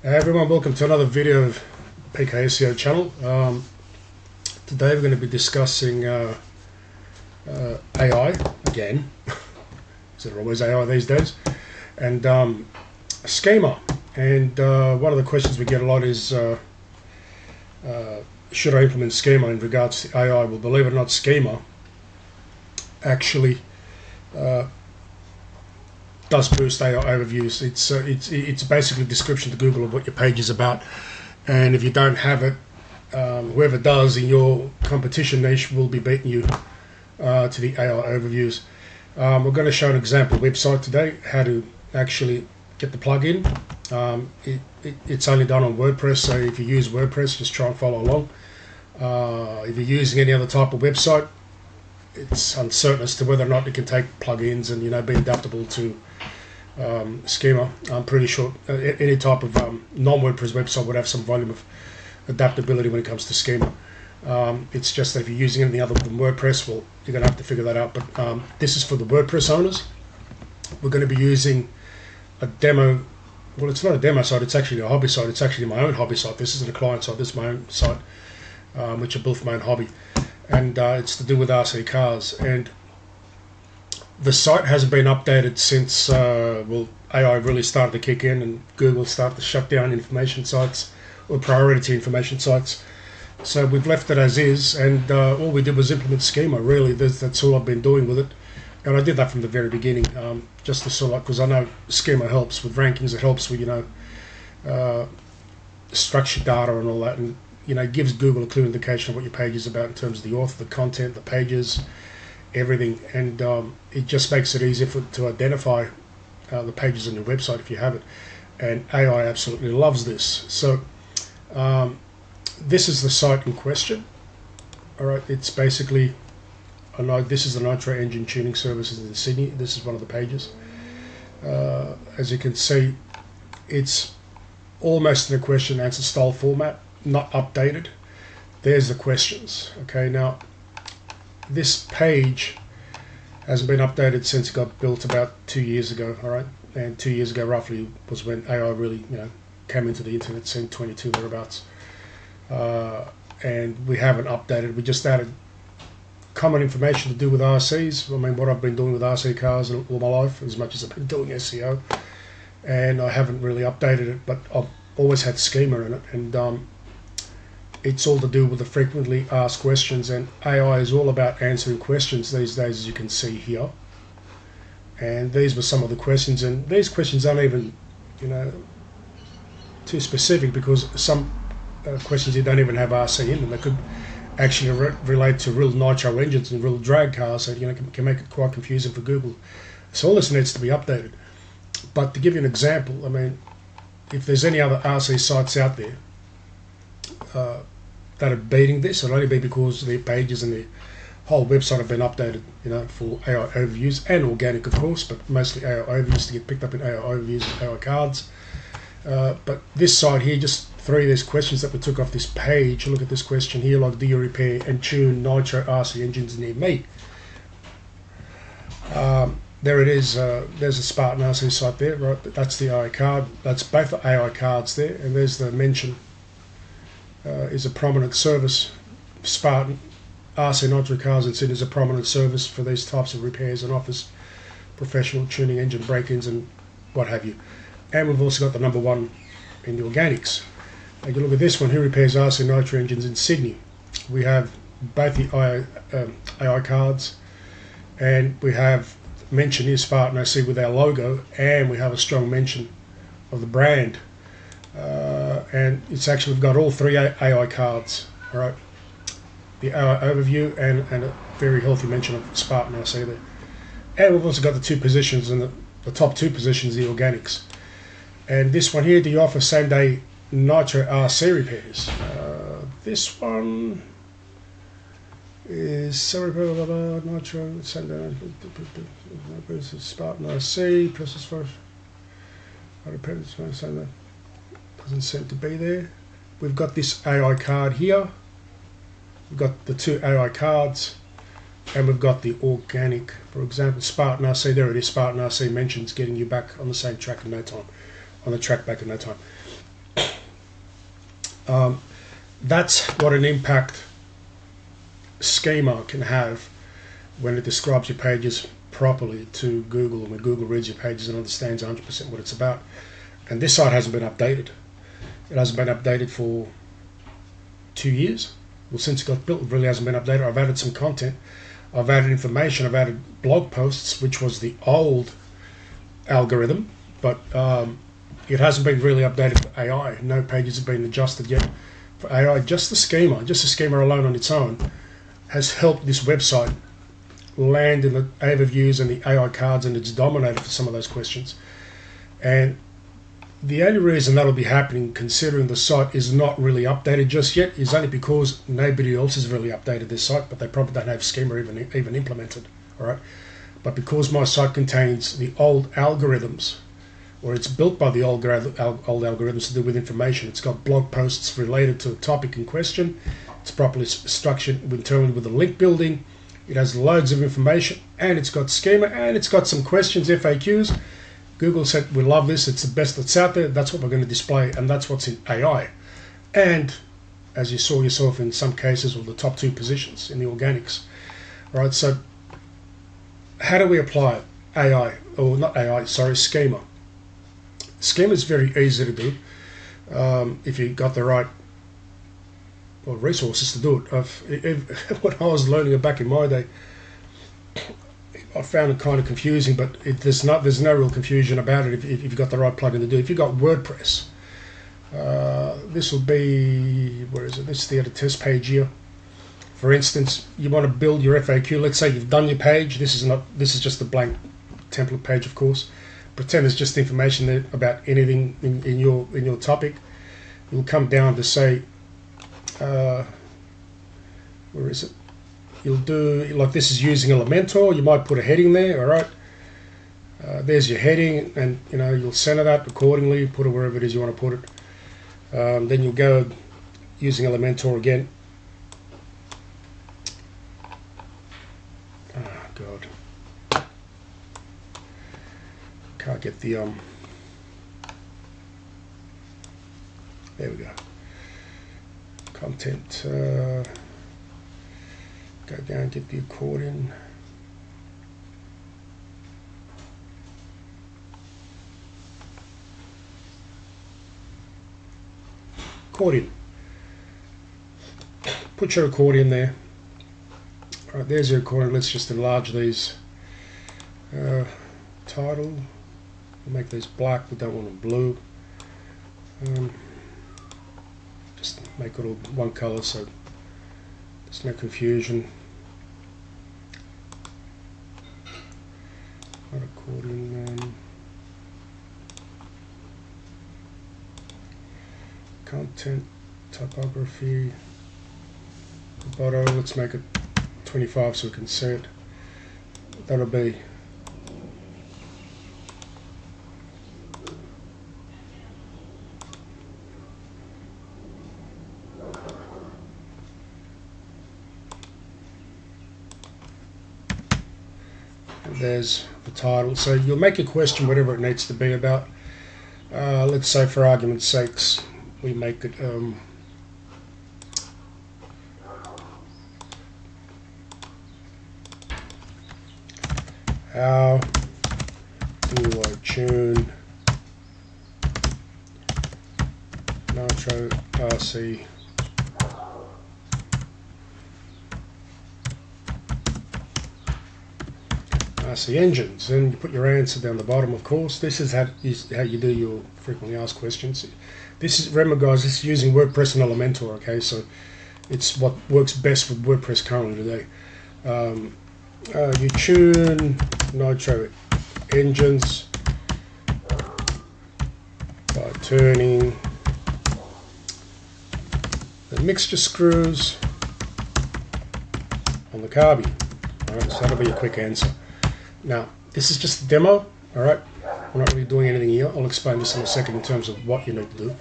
Hey everyone, welcome to another video of PK SEO channel. Today we're going to be discussing AI again. Is there always AI these days? And schema. And one of the questions we get a lot is should I implement schema in regards to AI? Well, believe it or not, schema actually does boost AI overviews. It's basically a description to Google of what your page is about, and if you don't have it, whoever does in your competition niche will be beating you to the AI overviews. We're going to show an example website today, how to actually get the plugin. It's only done on WordPress, so if you use WordPress, just try and follow along. If you're using any other type of website, it's uncertain as to whether or not it can take plugins and be adaptable to schema. I'm pretty sure any type of non-WordPress website would have some volume of adaptability when it comes to schema. It's just that if you're using anything other than WordPress, well, you're going to have to figure that out. But this is for the WordPress owners. We're going to be using a demo. Well, it's not a demo site, it's actually a hobby site. It's actually my own hobby site. This isn't a client site, this is my own site, which I built for my own hobby. And it's to do with RC cars, and the site hasn't been updated since well, AI really started to kick in and Google started to shut down information sites or priority information sites. So we've left it as is, and all we did was implement schema. Really, that's all I've been doing with it, and I did that from the very beginning, just to sort of, because I know schema helps with rankings, it helps with structured data and all that, and gives Google a clear indication of what your page is about in terms of the author, the content, the pages, everything, and it just makes it easier to identify the pages on your website if you have it, and AI absolutely loves this. So this is the site in question. Alright, it's basically, this is the Nitro engine tuning services in Sydney. This is one of the pages. As you can see, it's almost in a question answer style format, not updated. There's the questions. Okay, now this page hasn't been updated since it got built about 2 years ago. All right, and 2 years ago roughly was when AI really came into the internet scene, 22 thereabouts, and we haven't updated. We just added common information to do with RCs. I mean, what I've been doing with RC cars all my life, as much as I've been doing SEO, and I haven't really updated it, but I've always had schema in it, and it's all to do with the frequently asked questions, and AI is all about answering questions these days, as you can see here. And these were some of the questions, and these questions aren't even too specific, because some questions you don't even have RC in them. They could actually relate to real nitro engines and real drag cars, so can make it quite confusing for Google. So all this needs to be updated. But to give you an example, I mean, if there's any other RC sites out there that are beating this, it'll only be because their pages and their whole website have been updated, for AI overviews and organic, of course, but mostly AI overviews to get picked up in AI overviews and AI cards. But this site here, just 3 of these questions that we took off this page. Look at this question here, like, do you repair and tune Nitro RC engines near me? There it is. There's a Spartan RC site there, right? That's the AI card. That's both the AI cards there, and there's the mention. Is a prominent service. Spartan RC Nitro cars in Sydney is a prominent service for these types of repairs and offers professional tuning, engine break-ins, and what have you. And we've also got the number 1 in the organics. And you look at this one, who repairs RC Nitro engines in Sydney? We have both the AI cards, and we have mention here Spartan OC with our logo, and we have a strong mention of the brand. And it's actually, we've got all 3 AI cards. All right, the AI overview and a very healthy mention of Spartan RC there. And we've also got the 2 positions, and the top 2 positions, the organics. And this one here, do you offer same-day Nitro RC repairs? This one is Nitro same-day Spartan RC plus as far as same-day. Doesn't seem to be there. We've got this AI card here. We've got the 2 AI cards, and we've got the organic. For example, Spartan RC, there it is. Spartan RC mentions getting you back on the same track in no time, on the track back in no time. That's what an impact schema can have when it describes your pages properly to Google, and when Google reads your pages and understands 100% what it's about. And this site hasn't been updated. It hasn't been updated for 2 years. Well, since it got built, it really hasn't been updated. I've added some content. I've added information. I've added blog posts, which was the old algorithm, but it hasn't been really updated for AI. No pages have been adjusted yet for AI. Just the schema alone on its own has helped this website land in the overviews and the AI cards, and it's dominated for some of those questions. And the only reason that'll be happening, considering the site is not really updated just yet, is only because nobody else has really updated their site, but they probably don't have schema even implemented. All right, but because my site contains the old algorithms, or it's built by the old algorithms to do with information, it's got blog posts related to the topic in question, it's properly structured internally with the link building, it has loads of information, and it's got schema, and it's got some questions, FAQs. Google said, we love this, it's the best that's out there, that's what we're going to display, and that's what's in AI. And as you saw yourself in some cases, with the top 2 positions in the organics. All right, so how do we apply AI, or not AI, sorry, schema? Schema is very easy to do if you've got the right resources to do it. When I was learning it back in my day, I found it kind of confusing, but there's no real confusion about it if you've got the right plugin to do it. If you've got WordPress, this will be, where is it? This is the other test page here. For instance, you want to build your FAQ. Let's say you've done your page. This is just a blank template page, of course. Pretend there's just information there about anything in your topic. You'll come down to say, where is it? You'll do, like, this is using Elementor. You might put a heading there. All right, there's your heading, and you'll center that accordingly, put it wherever it is you want to put it. Then you'll go using Elementor again. Oh God, can't get the there we go. Content. Go down, get the accordion. Accordion. Put your accordion there. All right, there's your accordion. Let's just enlarge these. Title. We'll make these black. We don't want them blue. Just make it all one color so there's no confusion. Not accordion. Content, typography, bottom. Let's make it 25 so we can see it. That'll be there's the title. So you'll make a question whatever it needs to be about. Let's say, for argument's sakes, we make it how do I tune Nitro RC engines, and you put your answer down the bottom. Of course, this is how you do your frequently asked questions. This is, remember guys, this is using WordPress and Elementor, okay? So it's what works best with WordPress currently today. You tune Nitro engines by turning the mixture screws on the carby. All right, so that'll be a quick answer. Now, this is just a demo, all right? We're not really doing anything here. I'll explain this in a second in terms of what you need to do.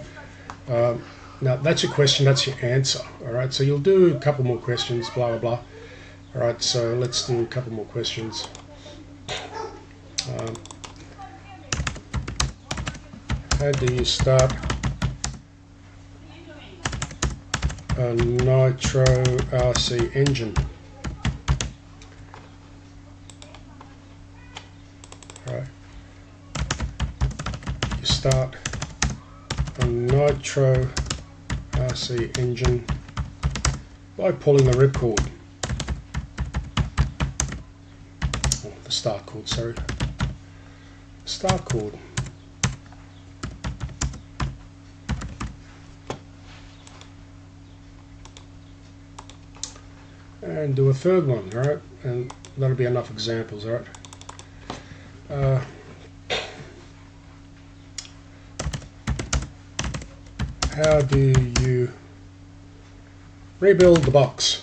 Now, that's your question, that's your answer, all right? So you'll do a couple more questions, blah, blah, blah. All right, so let's do a couple more questions. How do you start a Nitro RC engine. Right. You start a Nitro RC engine by pulling the ripcord, oh, the start cord, sorry, start cord. And do a third one, right? And that'll be enough examples, right? How do you rebuild the box?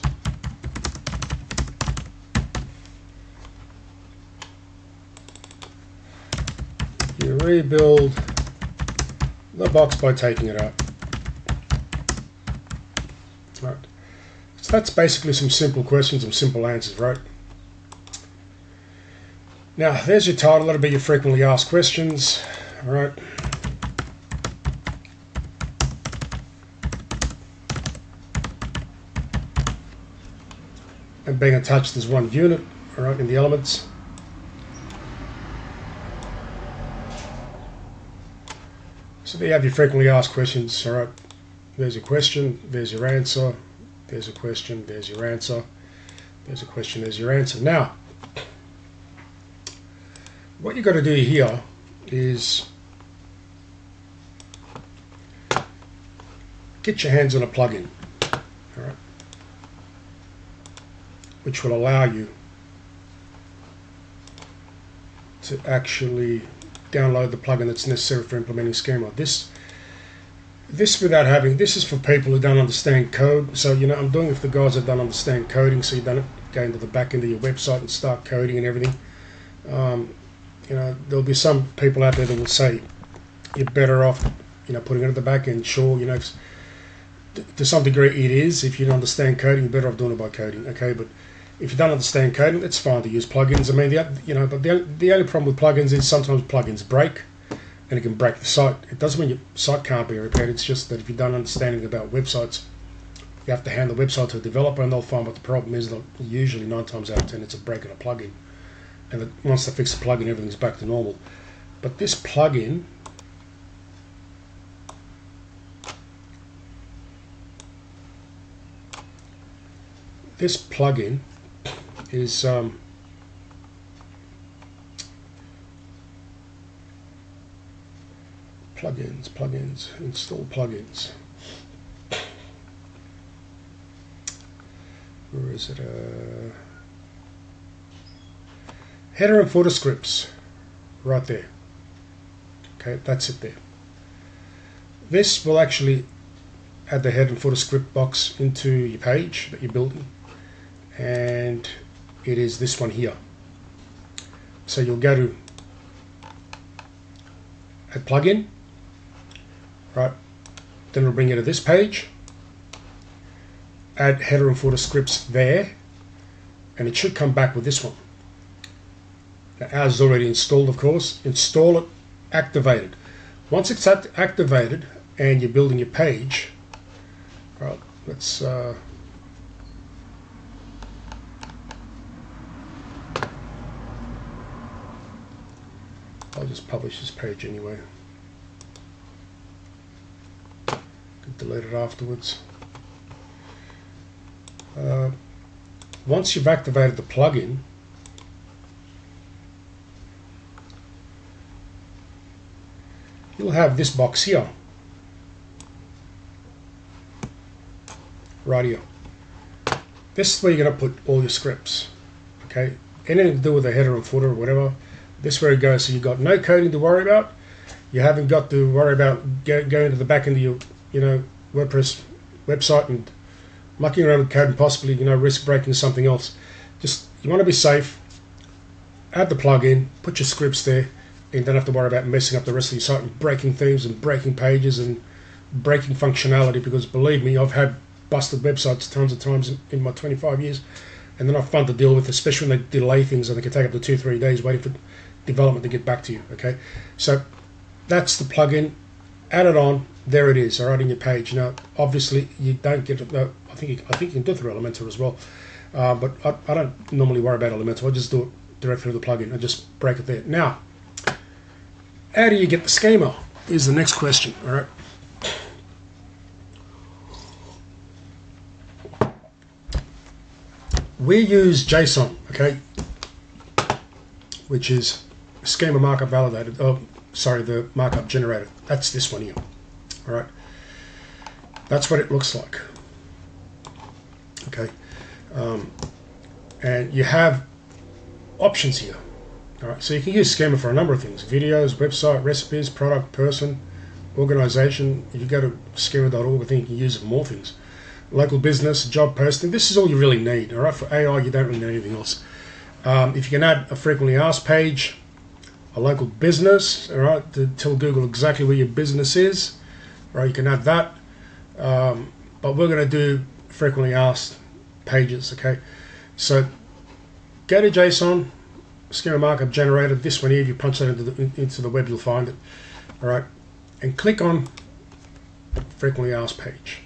You rebuild the box by taking it out. Right. So that's basically some simple questions, some simple answers, right? Now, there's your title. That'll be your frequently asked questions, all right? And being attached as one unit, all right, in the elements. So there you have your frequently asked questions, all right? There's your question, there's your answer, there's a question, there's your answer, there's a question, there's your answer. Now, what you've got to do here is get your hands on a plugin, all right, which will allow you to actually download the plugin that's necessary for implementing Schema. This without having, this is for people who don't understand code. So, you know, I'm doing it for the guys that don't understand coding, so you don't go into the back end of your website and start coding and everything. You know, there'll be some people out there that will say you're better off, you know, putting it at the back end. Sure, you know, to some degree it is. If you don't understand coding, you're better off doing it by coding, okay? But if you don't understand coding, it's fine to use plugins. I mean, you know, but the only problem with plugins is sometimes plugins break, and it can break the site. It doesn't mean your site can't be repaired. It's just that if you don't understand anything about websites, you have to hand the website to a developer, and they'll find what the problem is. Usually 9 times out of 10, it's a break in a plugin. And once they fix the plugin, everything's back to normal. But this plugin is plugins, install plugins. Where is it? Header and footer scripts, right there. Okay, that's it there. This will actually add the header and footer script box into your page that you're building, and it is this one here. So you'll go to add plugin, right? Then it'll bring you to this page. Add header and footer scripts there, and it should come back with this one. Now, ours is already installed, of course. Install it, activate it. Once it's activated and you're building your page, right, let's I'll just publish this page anyway. Can delete it afterwards. Once you've activated the plugin, you'll have this box here, right here. This is where you're going to put all your scripts, okay? Anything to do with the header and footer or whatever, this is where it goes. So you've got no coding to worry about. You haven't got to worry about going to the back end of your, you know, WordPress website and mucking around with code and possibly, you know, risk breaking something else. Just, you want to be safe, add the plugin, put your scripts there, and don't have to worry about messing up the rest of your site and breaking themes and breaking pages and breaking functionality, because believe me, I've had busted websites tons of times in my 25 years, and they're not fun to deal with, especially when they delay things and they can take up to 2-3 days waiting for development to get back to you, okay? So that's the plugin. add it on. There it is, all right, in your page. Now, obviously, you don't get it. I think you can do it through Elementor as well, but I don't normally worry about Elementor. I just do it directly through the plugin. I just break it there. Now, how do you get the schema? Is the next question, all right. We use JSON, okay, which is schema markup validated. Oh, sorry, the markup generated. That's this one here. All right, that's what it looks like. Okay, and you have options here. All right, so you can use schema for a number of things: videos, website, recipes, product, person, organization. If you go to schema.org, I think you can use it for more things. Local business, job posting. This is all you really need. All right, for AI, you don't really need anything else. If you can add a frequently asked page, a local business, all right, to tell Google exactly where your business is. Right, you can add that, but we're going to do frequently asked pages, okay? So go to JSON, schema markup generated, this one here, if you punch that into the web, you'll find it, all right? And click on frequently asked page.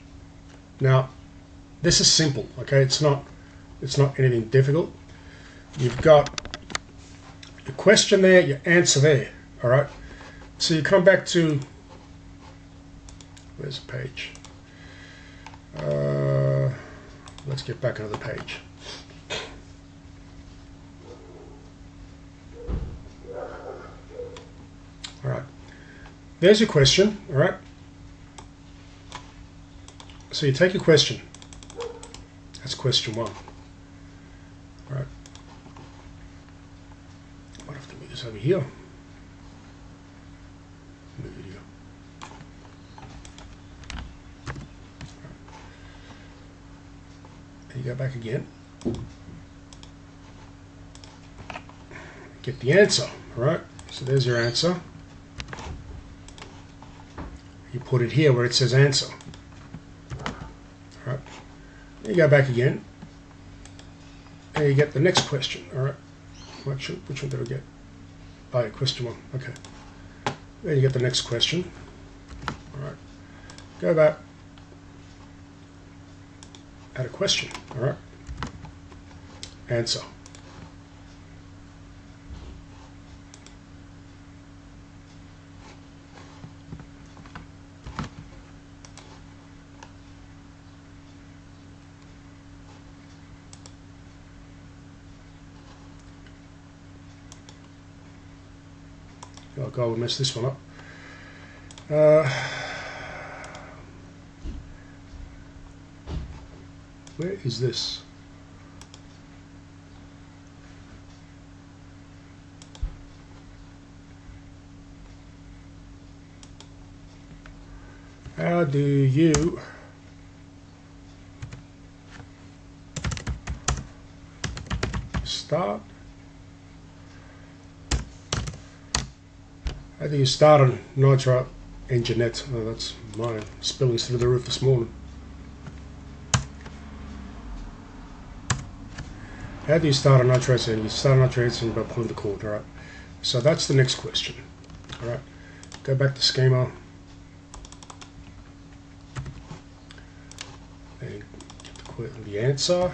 Now, this is simple, okay? It's not anything difficult. You've got your question there, your answer there, all right? So you come back to, where's the page? Let's get back onto the page. All right, there's your question, all right? So you take your question. That's question one. All right. Might have to move this over here. Move it here. You go back again, get the answer, all right? So there's your answer. You put it here where it says answer, all right? You go back again, and you get the next question, all right? Which one did I get? Oh, yeah, question one, okay. Then you get the next question, all right? Go back. Add a question, all right? Answer. Oh God, we messed this one up. Where is this? How do you start? How do you start on Nitro Engineet? Oh, that's mine. Spillings through the roof this morning. How do you start a Nitro Engineet? You start a Nitro Engineet by pulling the cord, all right? So that's the next question, all right? Go back to schema. And get the answer.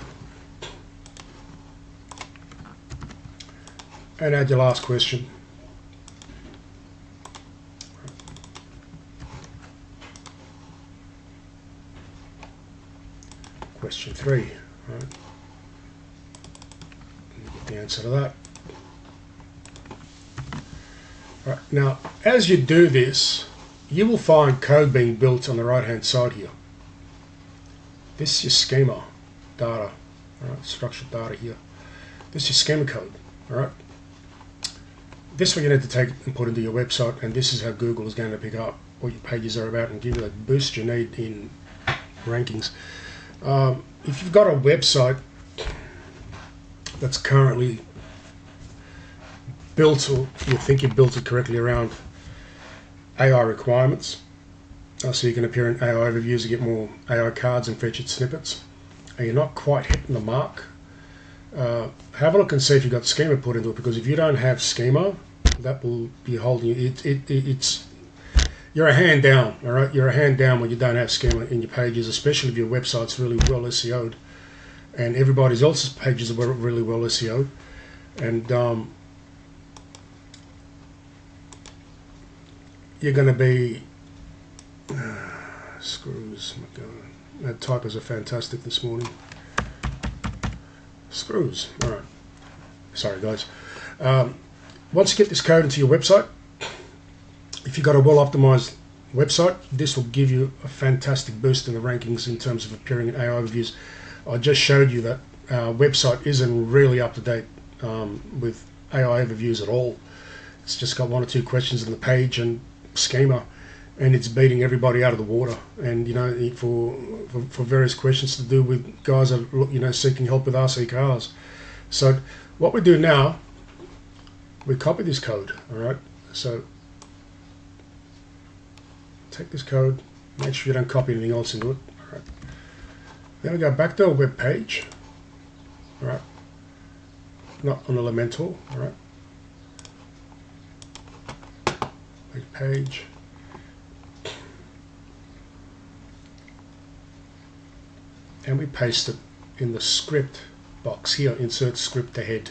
And add your last question. Question 3, right? Get the answer to that. Right, now, as you do this, you will find code being built on the right-hand side here. This is your schema data, all right? Structured data here. This is your schema code, all right? This one you need to take and put into your website, and this is how Google is going to pick up what your pages are about and give you the boost you need in rankings. If you've got a website that's currently built, or you think you built it correctly around AI requirements, so you can appear in AI overviews to get more AI cards and featured snippets, and you're not quite hitting the mark, have a look and see if you've got schema put into it, because if you don't have schema, that will be holding you. you're a hand down, all right? You're a hand down when you don't have schema in your pages, especially if your website's really well SEO'd and everybody else's pages are really well SEO'd. And you're going to be screws. My God, that typos are fantastic this morning. Screws. All right. Sorry, guys. Once you get this code into your website, if you've got a well-optimized website, this will give you a fantastic boost in the rankings in terms of appearing in AI reviews. I just showed you that our website isn't really up to date with AI overviews at all. It's just got 1 or 2 questions on the page and schema, and it's beating everybody out of the water. And you know, for various questions to do with guys that are, you know, seeking help with RC cars. So what we do now, we copy this code. All right. So take this code. Make sure you don't copy anything else into it. All right. Then we go back to our web page. All right. Not on Elementor. All right. Web page. And we paste it in the script box here. Insert script ahead.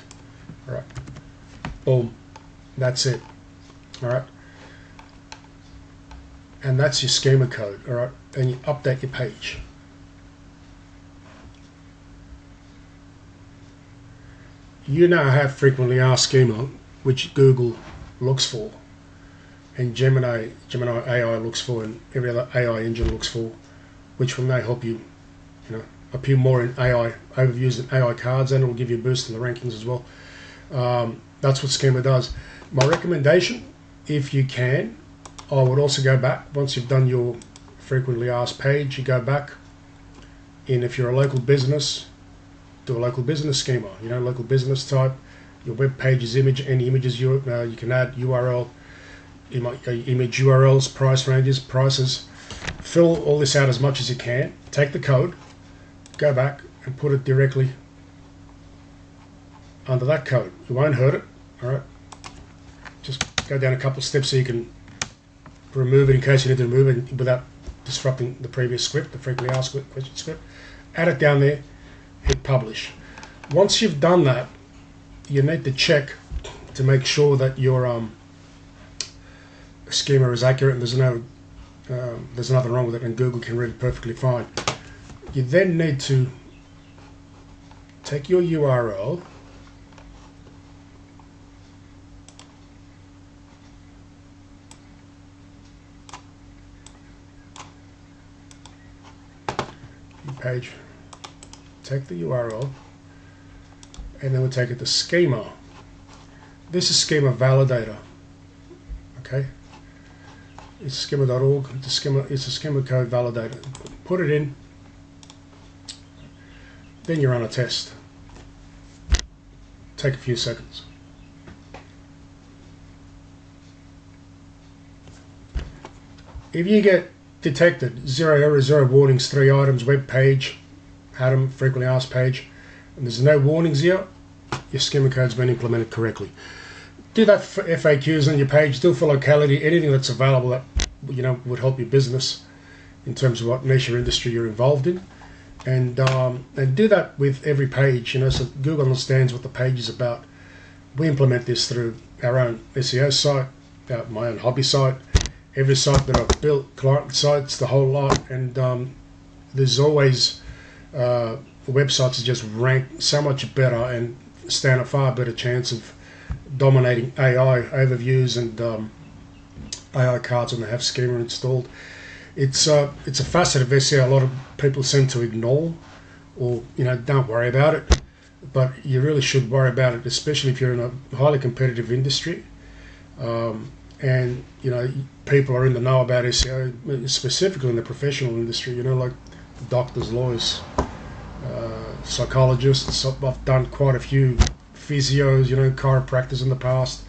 All right. Boom. That's it. All right. And that's your schema code. All right. And you update your page. You now have frequently asked schema, which Google looks for, and Gemini AI looks for, and every other AI engine looks for, which will now help you, you know, appear more in AI overviews and AI cards, and it will give you a boost in the rankings as well. That's what schema does. My recommendation, if you can, I would also go back once you've done your frequently asked page. You go back in, if you're a local business, do a local business schema. You know, local business type. Your web page's image, any images you can add, URL, image URLs, price ranges, prices. Fill all this out as much as you can. Take the code, go back and put it directly under that code. You won't hurt it. All right. Just go down a couple of steps so you can remove it in case you need to remove it without disrupting the previous script, the frequently asked question script. Add it down there. Hit publish. Once you've done that, you need to check to make sure that your schema is accurate and there's nothing wrong with it, and Google can read it perfectly fine. You then need to take your URL, your page, take the URL, and then we'll take it to schema. This is schema validator. Okay, it's schema.org. It's a schema code validator. Put it in, then you run a test. Take a few seconds. If you get detected 0 errors, 0 warnings, 3 items, web page, had them, frequently asked page, and there's no warnings here, your schema code's been implemented correctly. Do that for FAQs on your page, do for locality, anything that's available that, you know, would help your business in terms of what niche or industry you're involved in, and do that with every page, you know, so Google understands what the page is about. We implement this through our own SEO site, my own hobby site, every site that I've built, client sites, the whole lot, and there's always websites that just rank so much better and stand a far better chance of dominating AI overviews and AI cards when they have schema installed. It's a facet of SEO a lot of people seem to ignore, or, you know, don't worry about it, but you really should worry about it, especially if you're in a highly competitive industry, and, you know, people are in the know about SEO, specifically in the professional industry, you know, like doctors, lawyers, psychologists. I've done quite a few physios, you know, chiropractors in the past,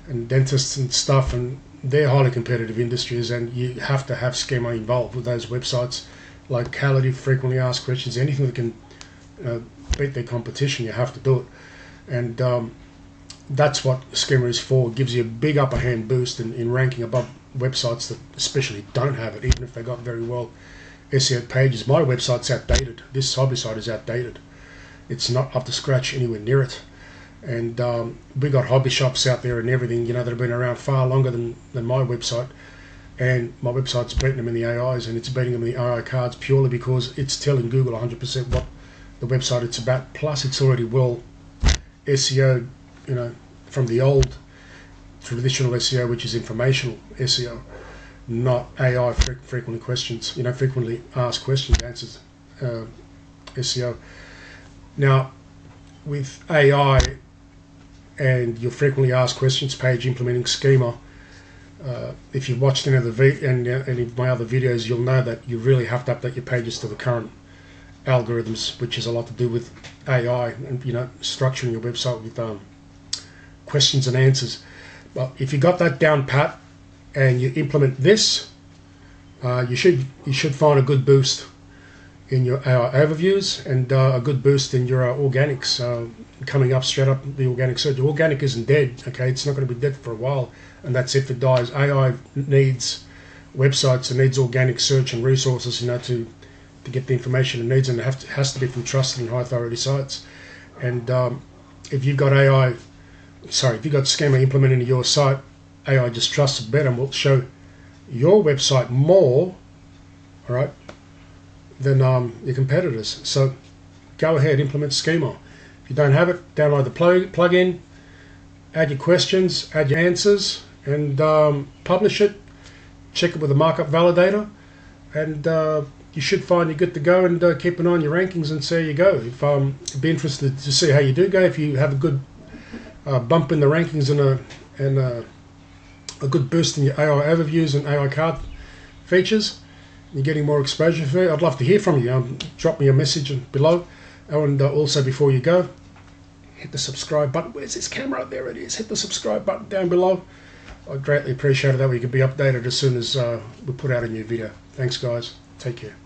and dentists and stuff, and they're highly competitive industries, and you have to have schema involved with those websites. Locality, frequently asked questions, anything that can beat their competition, you have to do it. And that's what schema is for. It gives you a big upper hand boost in ranking above websites that especially don't have it, even if they got very well SEO pages. My website's outdated. This hobby site is outdated. It's not up to scratch anywhere near it. And we got hobby shops out there and everything, you know, that have been around far longer than my website. And my website's beating them in the AIs, and it's beating them in the AI cards purely because it's telling Google 100% what the website it's about. Plus, it's already well SEO, you know, from the old traditional SEO, which is informational SEO, not AI frequently questions, you know, frequently asked questions, answers SEO. Now, with AI and your frequently asked questions page implementing schema, if you've watched any of any of my other videos, you'll know that you really have to update your pages to the current algorithms, which has a lot to do with AI and, you know, structuring your website with questions and answers. But if you got that down pat and you implement this, you should find a good boost in your overviews and a good boost in your organics coming up straight up the organic search. Organic isn't dead, okay? It's not going to be dead for a while, and that's if it dies. AI needs websites, it needs organic search and resources, you know, to get the information it needs, and it has to be from trusted and high authority sites. And if you've got if you've got schema implemented into your site, AI just trusts it better and will show your website more, all right, than your competitors. So go ahead, implement schema. If you don't have it, download the plugin, add your questions, add your answers, and publish it. Check it with a markup validator, and you should find you're good to go, and keep an eye on your rankings and see how you go. If I'd be interested to see how you do go. If you have a good bump in the rankings and a good boost in your AI overviews and AI card features, you're getting more exposure for it, I'd love to hear from you. Drop me a message below. And also, before you go, hit the subscribe button. Where's this camera? There it is. Hit the subscribe button down below. I'd greatly appreciate it. That way you can be updated as soon as we put out a new video. Thanks, guys. Take care.